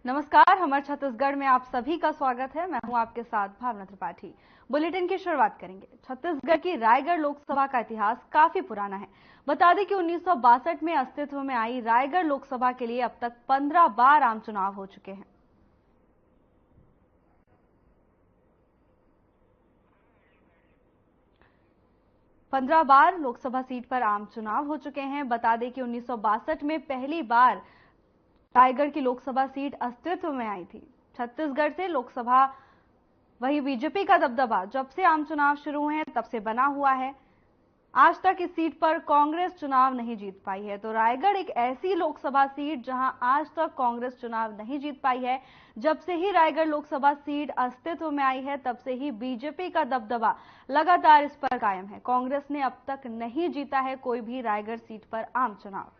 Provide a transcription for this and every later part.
नमस्कार, हमारे छत्तीसगढ़ में आप सभी का स्वागत है। मैं हूं आपके साथ भावना त्रिपाठी। बुलेटिन की शुरुआत करेंगे। छत्तीसगढ़ की रायगढ़ लोकसभा का इतिहास काफी पुराना है। बता दें कि 1962 में अस्तित्व में आई रायगढ़ लोकसभा के लिए अब तक 15 बार आम चुनाव हो चुके हैं। पंद्रह बार लोकसभा सीट पर आम चुनाव हो चुके हैं। बता दें कि 1962 में पहली बार रायगढ़ की लोकसभा सीट अस्तित्व में आई थी। छत्तीसगढ़ से लोकसभा वही बीजेपी का दबदबा जब से आम चुनाव शुरू हुए हैं तब से बना हुआ है। आज तक इस सीट पर कांग्रेस चुनाव नहीं जीत पाई है। तो रायगढ़ एक ऐसी लोकसभा सीट जहां आज तक कांग्रेस चुनाव नहीं जीत पाई है। जब से ही रायगढ़ लोकसभा सीट अस्तित्व में आई है तब से ही बीजेपी का दबदबा लगातार इस पर कायम है। कांग्रेस ने अब तक नहीं जीता है कोई भी रायगढ़ सीट पर आम चुनाव।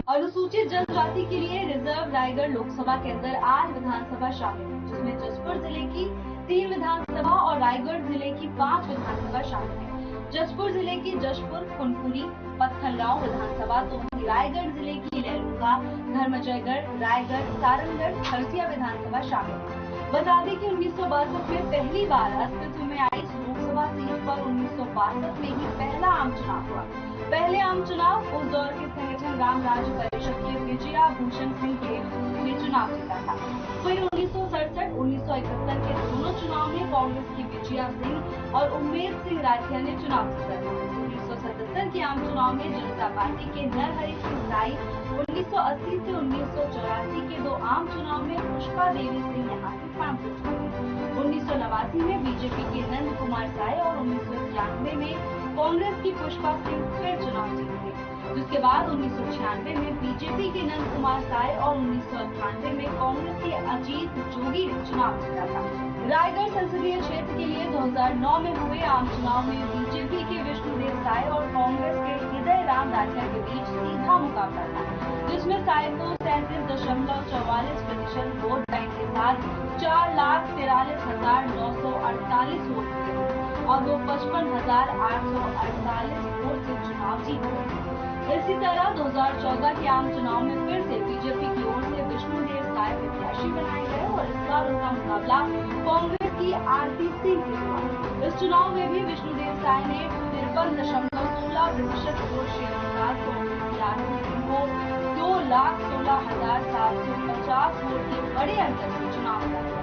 अनुसूचित जनजाति के लिए रिजर्व रायगढ़ लोकसभा के अंदर 8 विधानसभा शामिल है, जिसमें जशपुर जिले की 3 विधानसभा और रायगढ़ जिले की 5 विधानसभा शामिल है। जशपुर जिले की जशपुर, खुनपुरी, पत्थलगांव विधानसभा तो वहीं रायगढ़ जिले की लैलूंगा, धर्मजयगढ़, रायगढ़, सारंगगढ़, खरसिया विधानसभा शामिल है। बता दें कि 1962 में पहली बार अस्तित्व में आई इस लोकसभा सीट पर 1962 में ही पहला आम चुनाव हुआ। पहले आम चुनाव उस दौर के संगठन राम राज्य परिषद के विजया भूषण सिंह के ने चुनाव जीता था। वहीं 1967, 1971 के दोनों चुनाव में कांग्रेस की विजया सिंह और उम्मेद सिंह राठिया ने चुनाव जीता था। 1977 के आम चुनाव में जनता पार्टी के नरहरि सिंह साई, 1980 से 1984 के 2 आम चुनाव में पुष्पा देवी सिंह यहाँ से सांसद हुई। 1989 में बीजेपी के नंद कुमार साय और 1991 में कांग्रेस की पुष्पा सिंह फिर चुनाव जीते। जिसके बाद 1996 में बीजेपी के नंद कुमार साय और 1998 में कांग्रेस के अजीत जोगी ने चुनाव जीता था। रायगढ़ संसदीय क्षेत्र के लिए 2009 में हुए आम चुनाव में बीजेपी के विष्णुदेव साय और कांग्रेस के हृदय राम राठिया के बीच सीधा मुकाबला था, जिसमें साय को 37.44% वोट बैंक के साथ 4,43,948 वोट मिले और वो 55,848 वोट से चुनाव जीत गए। इसी तरह 2014 के आम चुनाव में फिर से बीजेपी की ओर से विष्णुदेव साय प्रत्याशी बनाए गए और इस बार उनका मुकाबला कांग्रेस की आरती सिंह के साथ। इस चुनाव में भी विष्णुदेव साय ने 53.16% वोट शेयर के साथ कांग्रेस की आरती सिंह को 2,16,750 वोट के बड़े अंतर से चुनाव लड़ा।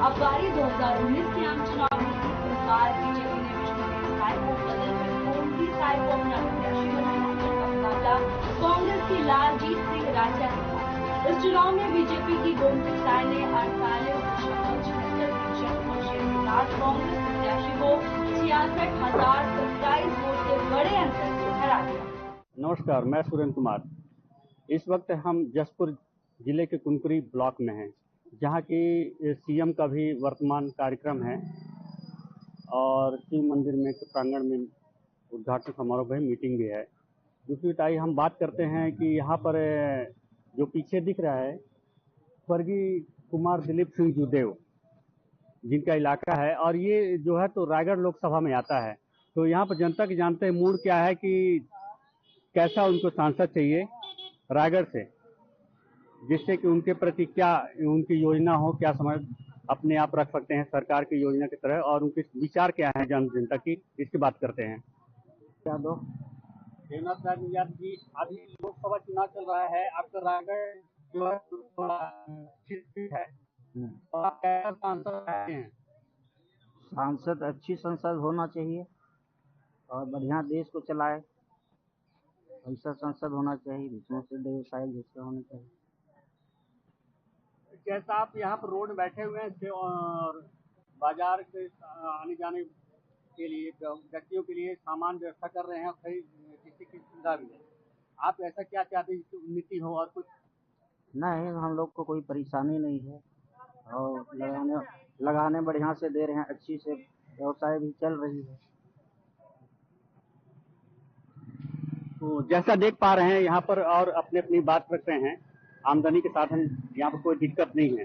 अब बारी 2019 के आम चुनाव में इस बार बीजेपी ने विष्णुदेव साय को बदलकर गोमती साय को अपना प्रत्याशी बनाया, जिनका मुकाबला कांग्रेस की लालजीत सिंह राठिया के साथ। इस चुनाव में बीजेपी की गोमती साय ने 48.76% वोट शेयर के साथ कांग्रेस प्रत्याशी को 66,027 वोट के बड़े अंतर से हरा दिया। नमस्कार, मैं सुरेंद्र कुमार। इस वक्त हम जशपुर जिले के कुनकुरी ब्लॉक में हैं, जहां की सीएम का भी वर्तमान कार्यक्रम है और शिव मंदिर में प्रांगण में उद्घाटन समारोह में मीटिंग भी है। दूसरी टाई हम बात करते हैं कि यहाँ पर जो पीछे दिख रहा है स्वर्गीय कुमार दिलीप सिंह जूदेव जिनका इलाका है, और ये जो है तो रायगढ़ लोकसभा में आता है। तो यहाँ पर जनता के जानते हैं मूड क्या है कि कैसा उनको सांसद चाहिए रायगढ़ से, जिससे कि उनके प्रति क्या उनकी योजना हो, क्या समझ अपने आप रख सकते हैं सरकार की योजना की तरह, और उनके विचार क्या है जनता की, इसकी बात करते हैं। यादव जी, अभी लोकसभा चुनाव चल रहा है, आपका रायगढ़ जो है है और आप कैसा सांसद हैं? सांसद अच्छी संसद होना चाहिए और बढ़िया देश को चलाए, ऐसा संसद होना चाहिए जिसमें से व्यवसाय जैसे होने चाहिए। जैसा आप यहाँ पर रोड बैठे हुए हैं और बाजार के आने जाने के लिए व्यक्तियों के लिए सामान व्यवस्था कर रहे हैं और कई किसी की सुविधा भी है, आप ऐसा क्या चाहते हैं जिसकी उन्नति हो? और कुछ नहीं, हम लोग को कोई परेशानी नहीं है और लगाने बढ़िया से दे रहे हैं, अच्छी से व्यवसाय भी चल रही है। तो जैसा देख पा रहे हैं यहाँ पर और अपनी अपनी बात रखते हैं, आमदनी के साधन यहाँ पर कोई दिक्कत नहीं है।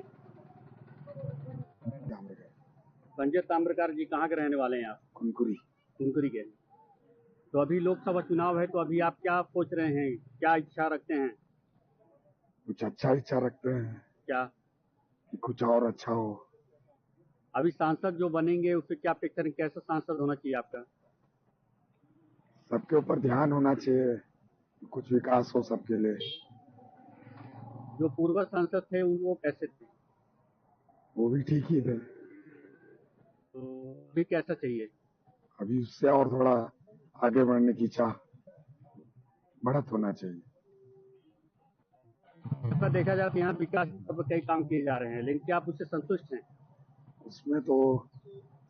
संजय ताम्रकार जी कहाँ के रहने वाले हैं आप? कुनकुरी। कुनकुरी के। तो अभी लोकसभा चुनाव है, तो अभी आप क्या सोच रहे हैं, क्या इच्छा रखते हैं? कुछ अच्छा इच्छा रखते हैं क्या? कि कुछ और अच्छा हो। अभी सांसद जो बनेंगे उससे क्या अपेक्षा है, कैसा सांसद होना चाहिए आपका? सबके ऊपर ध्यान होना चाहिए, कुछ विकास हो सबके लिए। जो पूर्व सांसद थे वो कैसे थे? वो भी ठीक ही थे। तो भी कैसा चाहिए? अभी उससे और थोड़ा आगे बढ़ने की चाह, बढ़त होना चाहिए। तो देखा जाए तो यहाँ विकास पर कई काम किए जा रहे हैं, लेकिन क्या आप उससे संतुष्ट हैं? उसमें तो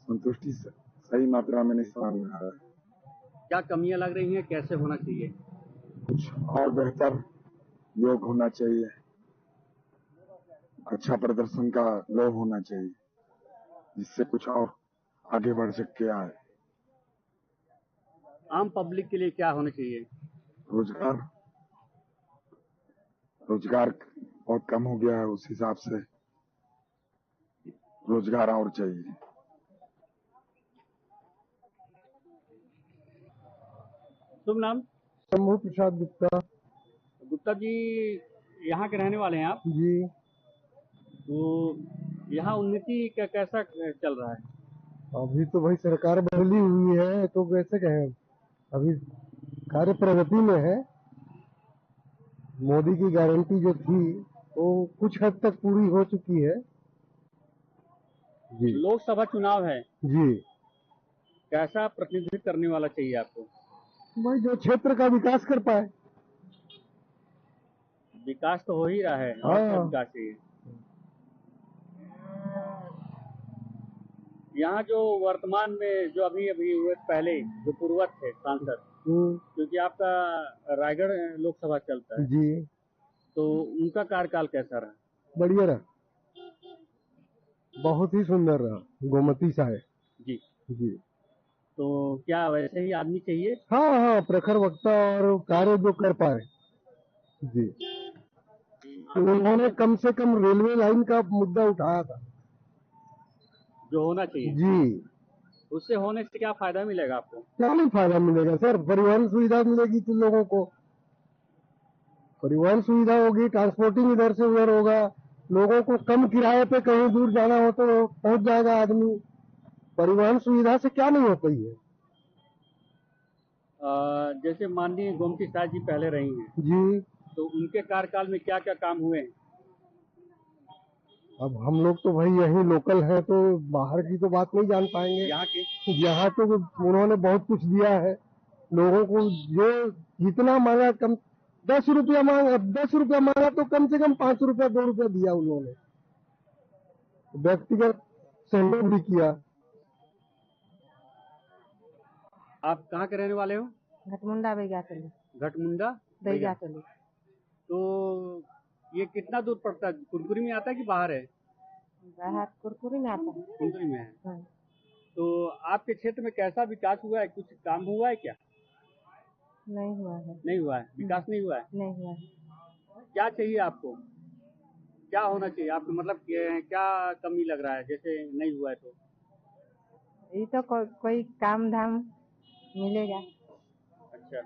संतुष्टि सही मात्रा में नहीं समझ में आ रहा है। क्या कमियां लग रही हैं, कैसे होना चाहिए? कुछ और बेहतर योग होना चाहिए, अच्छा प्रदर्शन का लोभ होना चाहिए, जिससे कुछ और आगे बढ़ सके आए। आम पब्लिक के लिए क्या होना चाहिए? रोजगार रोजगार बहुत कम हो गया है, उस हिसाब से रोजगार और चाहिए। शुभ नाम? शंभू प्रसाद गुप्ता। गुप्ता जी यहाँ के रहने वाले हैं आप? जी। तो यहाँ उन्नति का कैसा चल रहा है? अभी तो भाई सरकार बदली हुई है तो कैसे कहें, अभी कार्य प्रगति में है। मोदी की गारंटी जो थी वो कुछ हद तक पूरी हो चुकी है। जी। लोकसभा चुनाव है, जी। कैसा प्रतिनिधित्व करने वाला चाहिए आपको? भाई जो क्षेत्र का विकास कर पाए। विकास तो हो ही रहा है, और क्या विकास चाहिए? यहाँ जो वर्तमान में जो अभी अभी हुए, पहले जो पूर्वज थे सांसद, क्योंकि आपका रायगढ़ लोकसभा चलता है जी। तो उनका कार्यकाल कैसा रहा? बढ़िया रहा, बहुत ही सुंदर रहा, गोमती सा है। जी जी। तो क्या वैसे ही आदमी चाहिए? हाँ हाँ, प्रखर वक्ता और कार्य जो कर पाए। जी। उन्होंने कम से कम रेलवे लाइन का मुद्दा उठाया था, जो होना चाहिए। जी। उससे होने से क्या फायदा मिलेगा आपको? क्या नहीं फायदा मिलेगा सर, परिवहन सुविधा मिलेगी तो लोगों को, परिवहन सुविधा होगी, ट्रांसपोर्टिंग इधर से उधर होगा, लोगों को कम किराए पे कहीं दूर जाना हो तो पहुंच जाएगा आदमी। परिवहन सुविधा से क्या नहीं हो पाई है। जैसे माननीय गोमती साहब जी पहले रही हैं जी। तो उनके कार्यकाल में क्या क्या काम हुए हैं? अब हम लोग तो भाई यही लोकल हैं तो बाहर की तो बात नहीं जान पाएंगे। यहाँ तो उन्होंने बहुत कुछ दिया है लोगों को, जो जितना मांगा कम, 10 रुपया मांगा, 10 रुपया मांगा तो कम से कम 5 रुपया 2 रुपया दिया उन्होंने, व्यक्तिगत सहयोग भी किया। आप कहाँ के रहने वाले हो? घटमुंडा बैगाटोली। घटमुंडा बैगाटोली। तो ये कितना दूर पड़ता है? कुनकुरी में आता है कि बाहर है? बाहर कुरकुरी में आता है। कुनकुरी में है। हाँ। तो आपके क्षेत्र में कैसा विकास हुआ है, कुछ काम हुआ है क्या? नहीं हुआ है। नहीं हुआ है, विकास नहीं हुआ है। नहीं हुआ है। क्या चाहिए आपको, क्या होना चाहिए आपको, मतलब क्या कमी लग रहा है जैसे नहीं हुआ है? तो ये तो कोई काम धाम मिलेगा। अच्छा,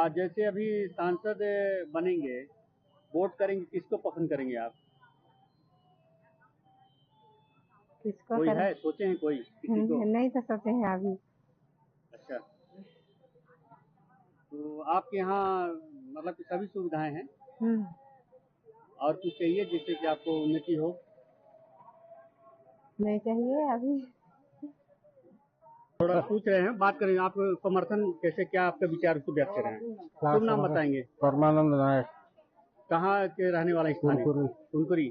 जैसे अभी सांसद बनेंगे, वोट करेंगे, किसको पसंद करेंगे आप? किसको कोई है, सोचे हैं कोई किसी को? नहीं तो सोचे हैं अभी। अच्छा, तो आपके यहाँ मतलब कि सभी सुविधाएं हैं और कुछ चाहिए जिससे कि आपको उन्नति हो? नहीं चाहिए अभी। थोड़ा पूछ रहे हैं, बात करेंगे। आप समर्थन कैसे, क्या आपका विचार उसको व्यक्त कर रहे हैं? शुभ नाम बताएंगे? परमानंद नायक। कहाँ के रहने वाले? कुनकुरी।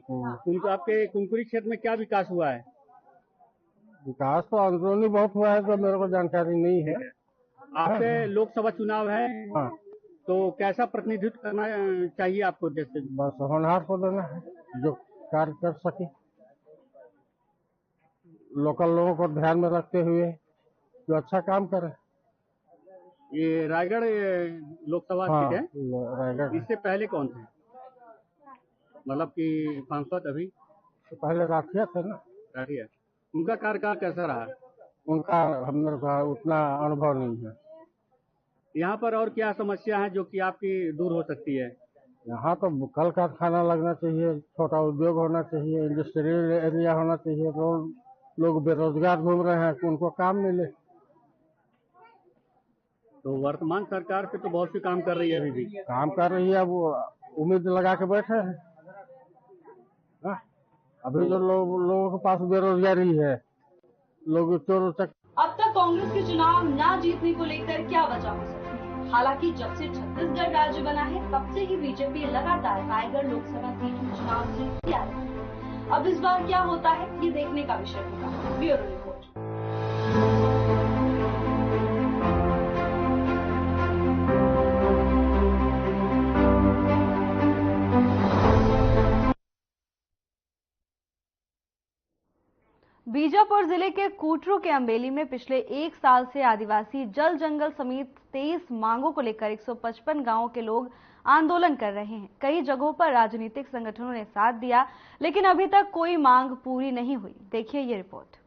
आपके कुनकुरी क्षेत्र में क्या विकास हुआ है? विकास तो अंदरूनी बहुत हुआ है तो मेरे को जानकारी नहीं है। आपके लोकसभा चुनाव है, हाँ। तो कैसा प्रतिनिधित्व करना चाहिए आपको? जैसे बस होनहार को देना है जो कार्य कर सके, लोकल लोगों को ध्यान में रखते हुए जो अच्छा काम करे। ये रायगढ़ लोकसभा सीट है? रायगढ़। इससे पहले कौन थे, मतलब कि सांसद? अभी तो पहले राठिया थे ना। राठिया, उनका कार्यकाल कैसा रहा? उनका हम लोग का उतना अनुभव नहीं है। यहाँ पर और क्या समस्या है जो कि आपकी दूर हो सकती है? यहाँ तो कल कारखाना लगना चाहिए, छोटा उद्योग होना चाहिए, इंडस्ट्रियल एरिया होना चाहिए। तो लोग बेरोजगार घूम रहे हैं, उनको काम मिले। तो वर्तमान सरकार पे तो बहुत सी काम कर रही है, अभी भी काम कर रही है, वो उम्मीद लगा के बैठे हैं। अभी तो लोगों के पास बेरोजगारी है, लोग चोर चक। अब तक कांग्रेस के चुनाव न जीतने को लेकर क्या वजह हो सकती है? हालांकि जब से छत्तीसगढ़ राज्य बना है तब से ही बीजेपी लगातार रायगढ़ लोकसभा सीट में चुनाव जीतती आ रही है। अब इस बार क्या होता है ये देखने का विषय होगा। Bureau report. बीजापुर जिले के कूटरू के अम्बेली में पिछले 1 साल से आदिवासी जल जंगल समेत 23 मांगों को लेकर 155 गांवों के लोग आंदोलन कर रहे हैं। कई जगहों पर राजनीतिक संगठनों ने साथ दिया, लेकिन अभी तक कोई मांग पूरी नहीं हुई। देखिए ये रिपोर्ट।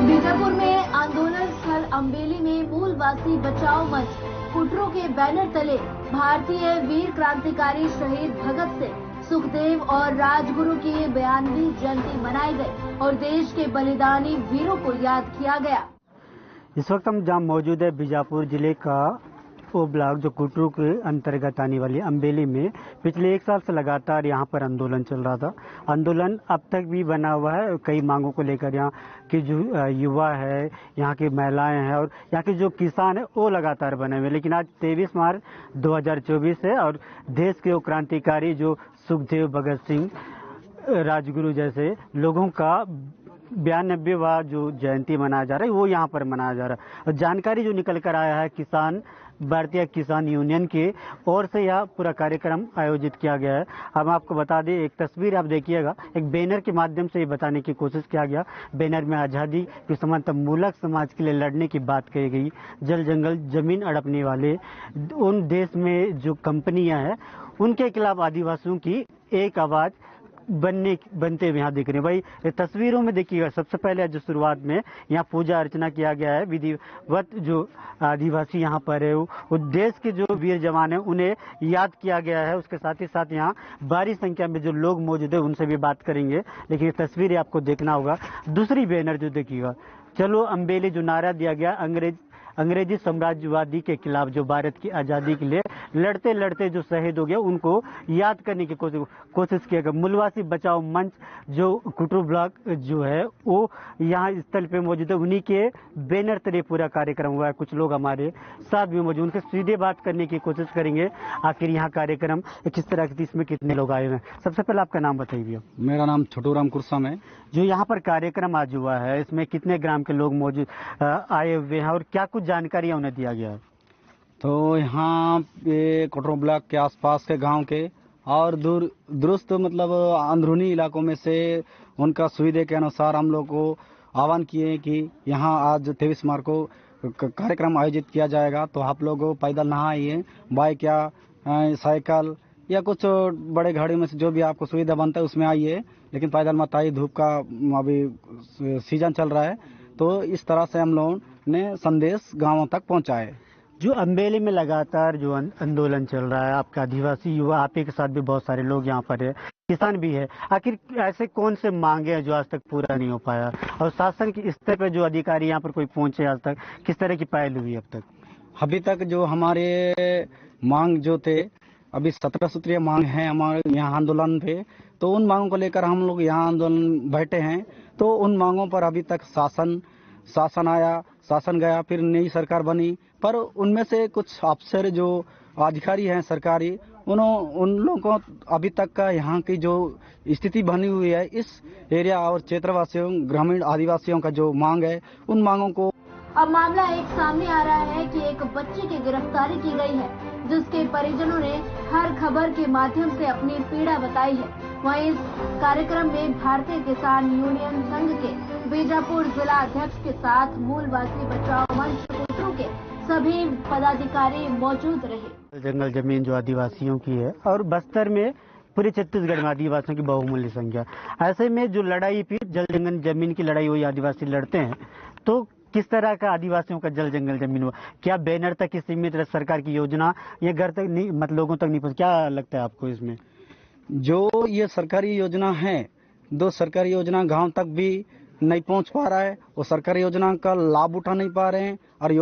बीजापुर में आंदोलन स्थल अम्बेली में मूलवासी बचाओ मंच कूटरू के बैनर तले भारतीय वीर क्रांतिकारी शहीद भगत सिंह, सुखदेव और राजगुरु की 92वीं जयंती मनाई गई और देश के बलिदानी वीरों को याद किया गया। इस वक्त हम जहाँ मौजूद है बीजापुर जिले का वो ब्लॉक जो कूटरू के अंतर्गत आने वाली अम्बेली में पिछले 1 साल से लगातार यहाँ पर आंदोलन चल रहा था। आंदोलन अब तक भी बना हुआ है, कई मांगों को लेकर। यहाँ के जो युवा है, यहाँ की महिलाएं हैं और यहाँ के जो किसान है वो लगातार बने हुए। लेकिन आज 23 मार्च 2024 है और देश के वो क्रांतिकारी जो सुखदेव, भगत सिंह, राजगुरु जैसे लोगों का 92वां जो जयंती मनाया जा रहा है वो यहाँ पर मनाया जा रहा है। और जानकारी जो निकल कर आया है किसान भारतीय किसान यूनियन की ओर से यह पूरा कार्यक्रम आयोजित किया गया है। हम आपको बता दें, एक तस्वीर आप देखिएगा, एक बैनर के माध्यम से ये बताने की कोशिश किया गया। बैनर में आज़ादी की समतामूलक समाज के लिए लड़ने की बात कही गई। जल जंगल जमीन हड़पने वाले उन देश में जो कंपनियां हैं उनके खिलाफ आदिवासियों की एक आवाज बनते हुए यहाँ दिख रहे हैं। भाई तस्वीरों में देखिएगा, सबसे पहले जो शुरुआत में यहाँ पूजा अर्चना किया गया है। विधिवत जो आदिवासी यहाँ पर है वो देश के जो वीर जवान है उन्हें याद किया गया है। उसके साथ ही साथ यहाँ भारी संख्या में जो लोग मौजूद है उनसे भी बात करेंगे। लेकिन ये तस्वीरें आपको देखना होगा। दूसरी बैनर जो देखिएगा, चलो अम्बेली, जो नारा दिया गया अंग्रेजी साम्राज्यवादी के खिलाफ, जो भारत की आज़ादी के लिए लड़ते लड़ते जो शहीद हो गया उनको याद करने की कोशिश किया गया। मूलवासी बचाओ मंच जो कूटरू ब्लॉक जो है वो यहाँ स्थल पे मौजूद है, उन्हीं के बैनर तले पूरा कार्यक्रम हुआ है। कुछ लोग हमारे साथ भी मौजूद, उनसे सीधे बात करने की कोशिश करेंगे आखिर यहाँ कार्यक्रम किस तरह की, इसमें कितने लोग आए हुए हैं। सबसे पहले आपका नाम बताइए। मेरा नाम छोटू राम कुरसम है। जो यहाँ पर कार्यक्रम आज हुआ है इसमें कितने ग्राम के लोग मौजूद आए हुए हैं और क्या कुछ जानकारियां उन्हें दिया गया है? तो यहाँ पे कटरू ब्लॉक के आसपास के गांव के और दुरुस्त मतलब अंदरूनी इलाकों में से उनका सुविधा के अनुसार हम लोग को आह्वान किए कि यहाँ आज 23 मार्च को कार्यक्रम आयोजित किया जाएगा। तो आप लोग पैदल ना आइए, बाइक या साइकिल या कुछ बड़े गाड़ी में से जो भी आपको सुविधा बनता है उसमें आइए, लेकिन पैदल मत आइए। धूप का अभी सीजन चल रहा है, तो इस तरह से हम लोगों ने संदेश गांवों तक पहुंचाए। जो अम्बेली में लगातार जो आंदोलन चल रहा है, आपका आदिवासी युवा, आप ही के साथ भी बहुत सारे लोग यहाँ पर है, किसान भी है, आखिर ऐसे कौन से मांगे हैं जो आज तक पूरा नहीं हो पाया? और शासन के स्तर पर जो अधिकारी यहाँ पर कोई पहुंचे आज तक, किस तरह की पहल हुई अब तक? अभी तक जो हमारे मांग जो थे, अभी 17 सूत्रीय मांग है हमारे यहाँ आंदोलन पे, तो उन मांगों को लेकर हम लोग यहाँ आंदोलन बैठे हैं। तो उन मांगों पर अभी तक शासन आया, शासन गया, फिर नई सरकार बनी, पर उनमें से कुछ अफसर जो अधिकारी हैं सरकारी, उन लोगों को अभी तक का यहाँ की जो स्थिति बनी हुई है इस एरिया और क्षेत्रवासियों, ग्रामीण आदिवासियों का जो मांग है, उन मांगों को। अब मामला एक सामने आ रहा है कि एक बच्चे की गिरफ्तारी की गई है, जिसके परिजनों ने हर खबर के माध्यम से अपनी पीड़ा बताई है। वहीं इस कार्यक्रम में भारतीय किसान यूनियन संघ के बीजेपी बीजापुर जिला अध्यक्ष के साथ मूलवासी बचाओ मंच कुटरू के सभी पदाधिकारी मौजूद रहे। जंगल जमीन जो आदिवासियों की है और बस्तर में पूरे छत्तीसगढ़ में आदिवासियों की बहुमूल्य संख्या, ऐसे में जो लड़ाई फिर जल जंगल जमीन की लड़ाई वही आदिवासी लड़ते हैं, तो किस तरह का आदिवासियों का जल जंगल जमीन हुआ? क्या बैनर तक ही सीमित रहे सरकार की योजना या घर तक नहीं, मतलब लोगों तक नहीं पहुंच? क्या लगता है आपको इसमें? जो ये सरकारी योजना है, दो सरकारी योजना गांव तक भी नहीं पहुंच पा रहा है, वो सरकारी योजना का लाभ उठा नहीं पा रहे हैं। और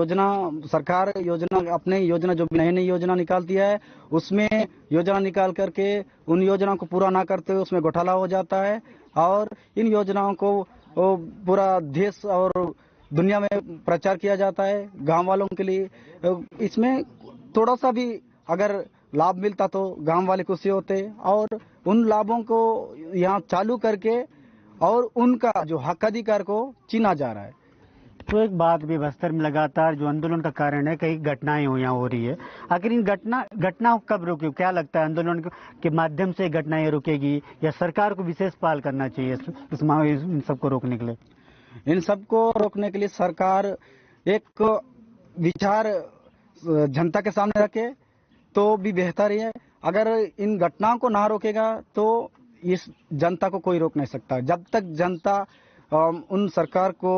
सरकार योजना अपने योजना जो नई नई योजना निकालती है उसमें योजना निकाल करके उन योजनाओं को पूरा ना करते हुए उसमें घोटाला हो जाता है और इन योजनाओं को पूरा देश और दुनिया में प्रचार किया जाता है गांव वालों के लिए। इसमें थोड़ा सा भी अगर लाभ मिलता तो गांव वाले खुशी होते और उन लाभों को यहाँ चालू करके और उनका जो हक अधिकार को छीना जा रहा है। तो एक बात भी, बस्तर में लगातार जो आंदोलन का कारण है, कई घटनाएं यहाँ हो रही है, आखिर इन घटनाओं को कब रोके? क्या लगता है आंदोलन के माध्यम से घटनाएं रुकेगी या सरकार को विशेष पहल करना चाहिए इन सबको रोकने के लिए? इन सबको रोकने के लिए सरकार एक विचार जनता के सामने रखे तो भी बेहतर है। अगर इन घटनाओं को ना रोकेगा तो इस जनता को कोई रोक नहीं सकता। जब तक जनता उन सरकार को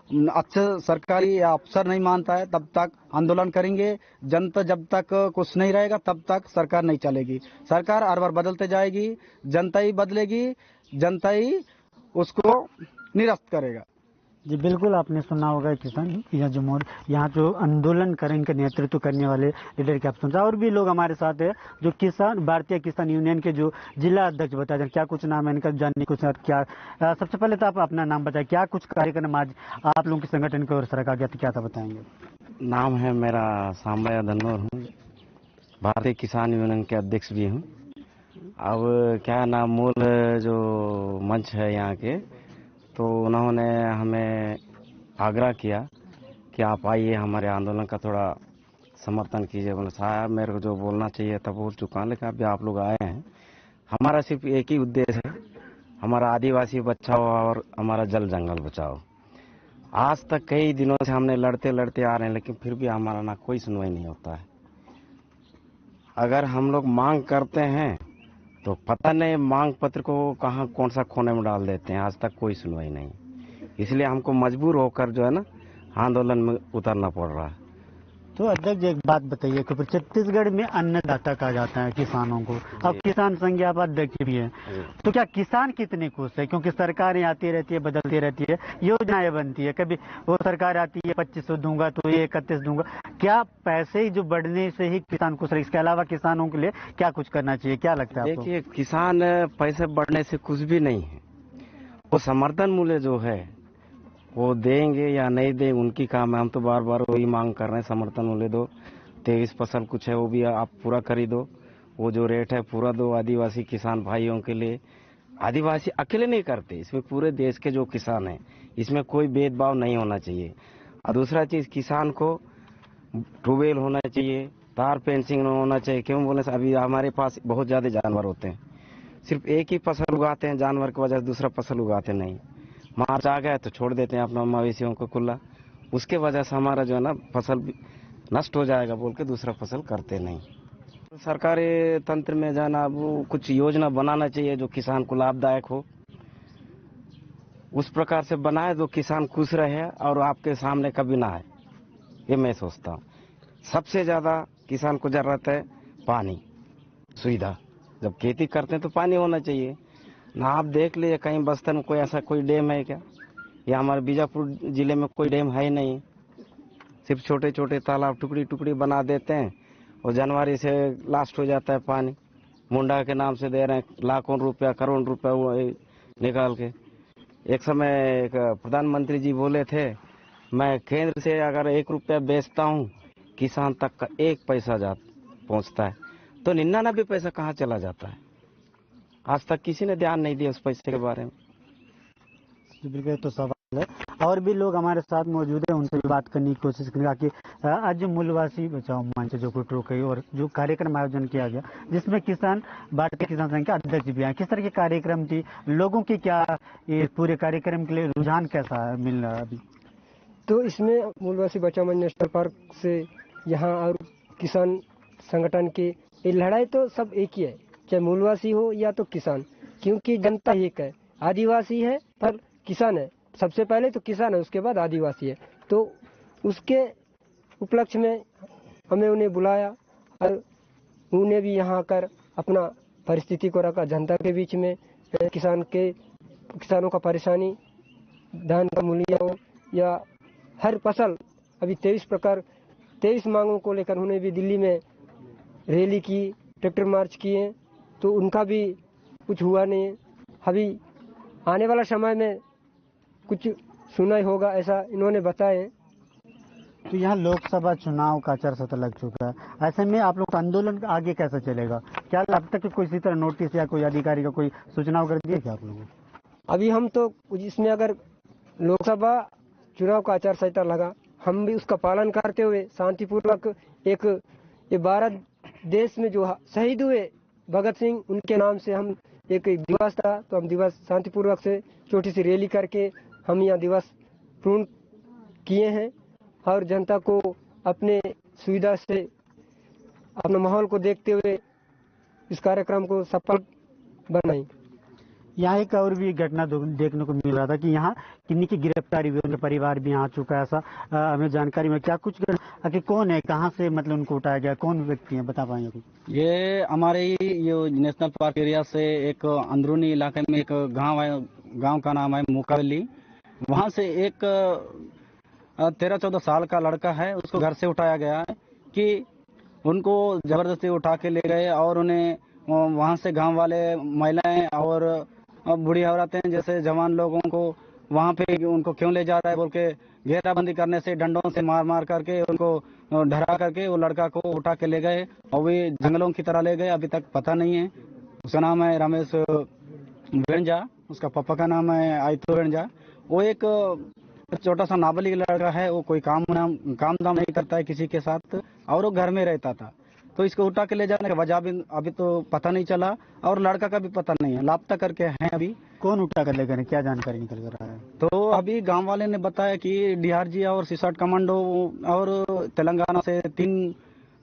अच्छे सरकारी या अफसर नहीं मानता है तब तक आंदोलन करेंगे। जनता जब तक कुछ नहीं रहेगा तब तक सरकार नहीं चलेगी। सरकार हर बार बदलते जाएगी, जनता ही बदलेगी, जनता ही उसको निरस्त करेगा। जी बिल्कुल, आपने सुना होगा किसान यहाँ जो आंदोलन करें इनका नेतृत्व करने वाले लीडर के आप सुन, और भी लोग हमारे साथ है जो भारतीय किसान यूनियन के जो जिला अध्यक्ष बताए जाए। क्या कुछ नाम है इनका जानने कुछ क्या? सबसे पहले तो आप अपना नाम बताएं, क्या कुछ कार्यक्रम आज आप लोगों के संगठन की ओर से रखा गया था, क्या था बताएंगे? नाम है मेरा सामया धनोर हूँ, भारतीय किसान यूनियन के अध्यक्ष भी हूँ। अब क्या नाम मूल जो मंच है यहाँ के, तो उन्होंने हमें आग्रह किया कि आप आइए हमारे आंदोलन का थोड़ा समर्थन कीजिए। बोले साहब मेरे को जो बोलना चाहिए था बोल चुका, लेकिन अभी आप लोग आए हैं, हमारा सिर्फ एक ही उद्देश्य है, हमारा आदिवासी बचाओ और हमारा जल जंगल बचाओ। आज तक कई दिनों से हमने लड़ते लड़ते आ रहे हैं, लेकिन फिर भी हमारा ना कोई सुनवाई नहीं होता है। अगर हम लोग मांग करते हैं तो पता नहीं मांग पत्र को कहाँ कौन सा कोने में डाल देते हैं, आज तक कोई सुनवाई नहीं। इसलिए हमको मजबूर होकर जो है ना आंदोलन में उतरना पड़ रहा है। तो अध्यक्ष एक बात बताइए कि छत्तीसगढ़ में अन्नदाता कहा जाता है किसानों को, अब किसान संघ आप अध्यक्ष भी है, तो क्या किसान कितने खुश है? क्योंकि सरकारें आती रहती है, बदलती रहती है, योजनाएं बनती है, कभी वो सरकार आती है 2500 दूंगा तो ये 31 दूंगा। क्या पैसे ही जो बढ़ने से ही किसान खुश रहे? इसके अलावा किसानों के लिए क्या कुछ करना चाहिए, क्या लगता है आपको? देखिए, किसान पैसे बढ़ने से कुछ भी नहीं है, वो समर्थन मूल्य जो है वो देंगे या नहीं देंगे उनकी काम है। हम तो बार बार वही मांग कर रहे हैं, समर्थन मूल्य दो, 23 फसल कुछ है वो भी आप पूरा खरीदो, वो जो रेट है पूरा दो आदिवासी किसान भाइयों के लिए। आदिवासी अकेले नहीं करते, इसमें पूरे देश के जो किसान हैं, इसमें कोई भेदभाव नहीं होना चाहिए। और दूसरा चीज, किसान को ट्यूबवेल होना चाहिए, तार फेंसिंग होना चाहिए। क्यों बोले, अभी हमारे पास बहुत ज्यादा जानवर होते हैं, सिर्फ एक ही फसल उगाते हैं, जानवर की वजह से दूसरा फसल उगाते नहीं। मार्च आ गया तो छोड़ देते हैं अपना मवेशियों को खुला, उसके वजह से हमारा जो है ना फसल नष्ट हो जाएगा बोल के दूसरा फसल करते नहीं। सरकारी तंत्र में जो है ना वो कुछ योजना बनाना चाहिए जो किसान को लाभदायक हो, उस प्रकार से बनाए जो किसान खुश रहे और आपके सामने कभी ना आए, ये मैं सोचता हूँ। सबसे ज्यादा किसान को जरूरत है पानी सुविधा, जब खेती करते हैं तो पानी होना चाहिए ना। आप देख लीजिए कहीं बस्तर में कोई ऐसा कोई डैम है क्या? या हमारे बीजापुर जिले में कोई डैम है ही नहीं, सिर्फ छोटे छोटे तालाब टुकड़ी टुकड़ी बना देते हैं और जनवरी से लास्ट हो जाता है पानी। मुंडा के नाम से दे रहे हैं लाखों रुपया करोड़ रुपया निकाल के। एक समय एक प्रधानमंत्री जी बोले थे, मैं केंद्र से अगर 1 रुपया बेचता हूँ किसान तक का 1 पैसा पहुँचता है, तो 99 पैसा कहाँ चला जाता है? आज तक किसी ने ध्यान नहीं दिया उस पैसे के बारे में। तो और भी लोग हमारे साथ मौजूद हैं, उनसे भी बात करने की कोशिश करेंगे कि आज जो मूलवासी बचाओ मंच जो कुटरू के और जो कार्यक्रम आयोजन किया गया जिसमें किसान भारतीय किसान संघ के अध्यक्ष भी हैं, किस तरह के कार्यक्रम थी, लोगों की क्या ये पूरे कार्यक्रम के लिए रुझान कैसा मिल रहा है अभी? तो इसमें मूलवासी बचाओ मंच नेशनल पार्क से यहाँ और किसान संगठन की ये लड़ाई तो सब एक ही है, चाहे मूलवासी हो या तो किसान, क्योंकि जनता एक है, आदिवासी है पर किसान है, सबसे पहले तो किसान है उसके बाद आदिवासी है। तो उसके उपलक्ष्य में हमें उन्हें बुलाया और उन्हें भी यहाँ आकर अपना परिस्थिति को रखा जनता के बीच में। किसानों का परेशानी, धान का मूल्य हो या हर फसल, अभी 23 मांगों को लेकर उन्हें भी दिल्ली में रैली की, ट्रैक्टर मार्च किए, तो उनका भी कुछ हुआ नहीं। अभी आने वाला समय में कुछ सुना होगा ऐसा इन्होंने बताया। तो यहाँ लोकसभा चुनाव का आचार संहिता लग चुका है, ऐसे में आप लोग का आंदोलन आगे कैसे चलेगा? क्या अब तक कोई इसी तरह नोटिस या कोई अधिकारी का कोई सूचना कर दिया क्या आप लोगों को? अभी हम तो इसमें अगर लोकसभा चुनाव का आचार संहिता लगा, हम भी उसका पालन करते हुए शांतिपूर्वक ये भारत देश में जो शहीद हुए भगत सिंह, उनके नाम से हम एक दिवस था, तो हम दिवस शांतिपूर्वक से छोटी सी रैली करके हम यहाँ दिवस पूर्ण किए हैं और जनता को अपने सुविधा से अपने माहौल को देखते हुए इस कार्यक्रम को सफल बनाई। यहाँ एक और भी घटना देखने को मिल रहा था कि यहाँ किन्हीं की गिरफ्तारी हुई, उनका परिवार भी यहाँ आ चुका है, ऐसा हमें जानकारी में क्या कुछ कि कौन है, कहाँ से मतलब उनको उठाया गया, कौन व्यक्ति है, बता पाएंगे कुछ? ये हमारे ये नेशनल पार्क एरिया से एक अंदरूनी इलाके में एक गांव है, गांव का नाम है मुकावली। वहां से एक 13-14 साल का लड़का है, उसको घर से उठाया गया है कि उनको जबरदस्ती उठा के ले गए और उन्हें वहां से गांव वाले महिलाएं और बूढ़ी औरतें जैसे जवान लोगों को वहां पे उनको क्यों ले जा रहा है बोल के घेराबंदी करने से डंडों से मार करके उनको डरा करके वो लड़का को उठा के ले गए और वे जंगलों की तरह ले गए। अभी तक पता नहीं है। उसका नाम है रमेश वेंजा, उसका पापा का नाम है आयतो वेंजा। वो एक छोटा सा नाबालिग लड़का है, वो कोई काम दाम नहीं करता है किसी के साथ और वो घर में रहता था। तो इसको उठा के ले जाने का वजह भी अभी तो पता नहीं चला और लड़का का भी पता नहीं है, लापता करके हैं। अभी कौन उठा कर ले गए, क्या जानकारी निकल कर रहा है? तो अभी गांव वाले ने बताया कि डीआरजी और सीसट कमांडो और तेलंगाना से 3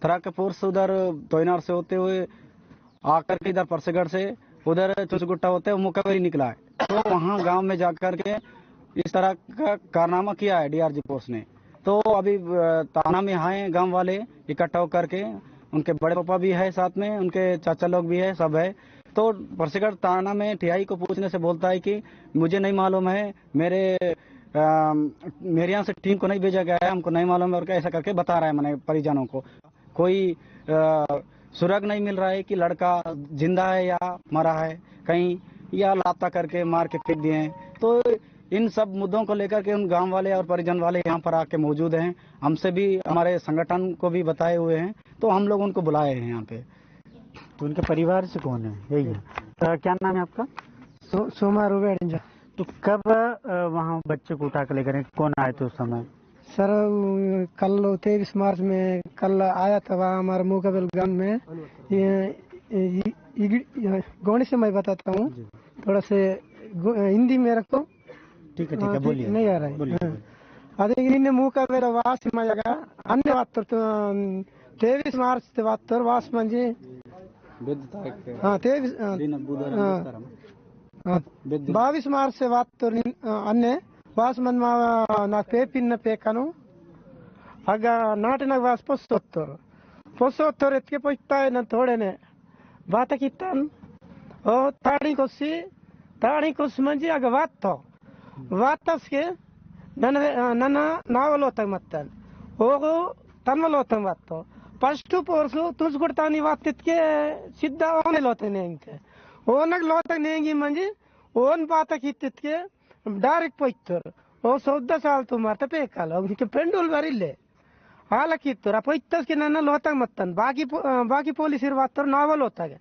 तरह के फोर्स उधर तोयनार से होते हुए आकर के इधर परसेगढ़ से उधर चुसगुट्टा होते हुए मुकाबली निकला है। तो वहाँ गाँव में जाकर के इस तरह का कारनामा किया है डीआरजी फोर्स ने। तो अभी थाना में आए गांव वाले इकट्ठा होकर के, उनके बड़े पापा भी है साथ में, उनके चाचा लोग भी है, सब है। तो परसेगढ़ थाना में टीआई को पूछने से बोलता है कि मुझे नहीं मालूम है, मेरे यहाँ से टीम को नहीं भेजा गया है, हमको नहीं मालूम है और ऐसा करके बता रहा है मैंने परिजनों को। कोई सुराग नहीं मिल रहा है कि लड़का जिंदा है या मरा है कहीं, या लापता करके मार के फेंक दिए हैं। तो इन सब मुद्दों को लेकर के उन गांव वाले और परिजन वाले यहाँ पर आके मौजूद हैं, हमसे भी हमारे संगठन को भी बताए हुए हैं, तो हम लोग उनको बुलाए हैं यहाँ पे। तो उनके परिवार से कौन है? यही है। तो क्या नाम है आपका? सोमा रुबेंजा। तो कब वहाँ बच्चे को उठा कर लेकर कौन आए थे उस समय? सर कल 23 मार्च में कल आया था वहाँ हमारे मुकाबल गांव में। गौणी से मैं बताता हूँ, थोड़ा से हिंदी में रखो। ठीक है बोलिए। नहीं आ रहा है। अదే నిన్న మూకవేర వాసి మయగా అన్ని వాత్తర్ 23 మార్చ్ ते वात्तर वास म्हणजे 22 మార్చ్ से वात्तर अन्ने वास मन ना पेपिन पेकनु आग नाटनाग वास पोसोत्तर एतके पोइता है ना थोड़े ने बात कितन ओ ताड़ी कोसी म्हणजे आग वात्तस्के ನನ್ನ ನಾವಲೋತಾಗ ಮತ್ತೆ ಹೋಗು ತನ್ವಲೋತಾಗ ಮತ್ತ ಫಸ್ಟ್ ಪೋರ್ಸು ತುಸ್ಕೊಡ್ತಾನಿ ವಾತ್ತಿತ್ಕೆ ಸಿದ್ಧ ಓನೆ ಲೋತಾನೆ ಇಂಕೆ ಓನಾಗ ಲೋತಾಗ ನೇಂಗಿ ಮಂಜಿ ಓನ್ ಬಾತ ಕಿತ್ತಿತ್ಕೆ ಡೈರೆಕ್ಟ್ ಪೊಯ್ತರ್ ಓ 14 साल तू मारता पेकाल उनके पेंडुल बरिले हाला ಕಿತ್ತರ್ ಪೊಯ್ತಸ್ಕೆ ನನ್ನ ಲೋತಾಗ ಮತ್ತನ್ ಬಾಕಿ ಪೊಲೀಸರು ವಾತ್ತರ್ ನಾವಲೋತಾಗ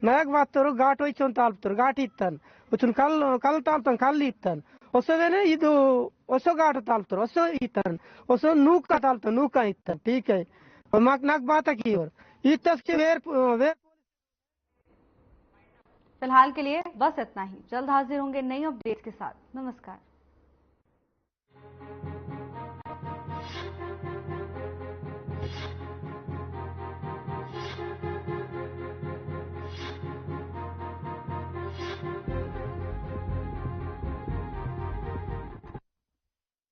ನಾಯಕ್ ವಾತ್ತರು ಘಾಟ್ ಹೋಯ್ತು ಅಂತ ಆಲ್ಪ್ತರು ಘಾಟ್ ಇತ್ತನ್ ಉಚುನ್ ಕಲ್ ತಾಲ್ತನ್ ಕಲ್ ಇತ್ತನ್ ಹೊಸವೇನೆ ಇದು ಹೊಸಗಾಡು ತಾಲ್ತಾರೆ ಹೊಸ ಈತರನ್ ಹೊಸ ನೂಕ ತಾಲ್ತ ನೂಕ ಇತ್ತ ठीक है और नाक बात की और इस तक से वेर फिलहाल के लिए बस इतना ही। जल्द हाजिर होंगे नई अपडेट के साथ। नमस्कार।